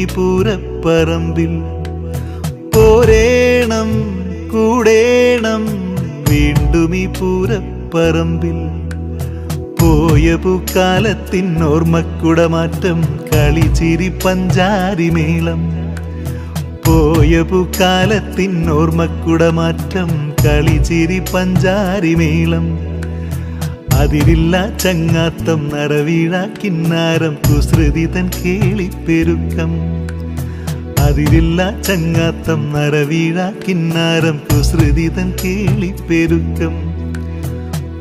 ഈ പൂരപ്പറമ്പിൽ. പോരേണം കൂടേണം വീണ്ടും ഈ പൂരപ്പറമ്പിൽ. പോയ പൂക്കാലത്തിൻ ഓർമ്മക്കുടമാറ്റം കളിച്ചിരി പഞ്ചാരിമേളം. പോയ പൂക്കാലത്തിൻ ഓർമ്മക്കുടമാറ്റം കളിച്ചിരി പഞ്ചാരിമേളം. അതിരില്ല ചങ്ങാത്തം നരവീഴ കിന്നാരം കുസൃതി തൻ കേളിപ്പെരുക്കം. അതിരില്ല ചങ്ങാത്തം നരവീഴ കിന്നാരം കുസൃതി തൻ കേളിപ്പെരുക്കം.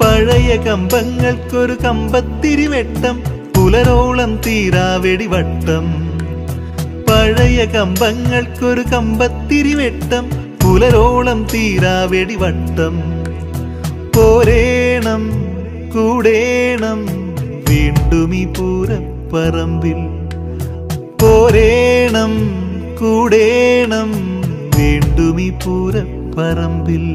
പഴയ കമ്പങ്ങൾക്കൊരു കമ്പത്തിരിവെട്ടം പുലരോളം തീരാവെടിവട്ടം. പഴയ കമ്പങ്ങൾക്കൊരു കമ്പത്തിരിവെട്ടം പുലരോളം തീരാവെടിവട്ടം. പോരേണം കൂടേണം വീണ്ടും ഈ പൂരപ്പറമ്പിൽ. പോരേണം കൂടേണം വീണ്ടും ഈ പൂരപ്പറമ്പിൽ.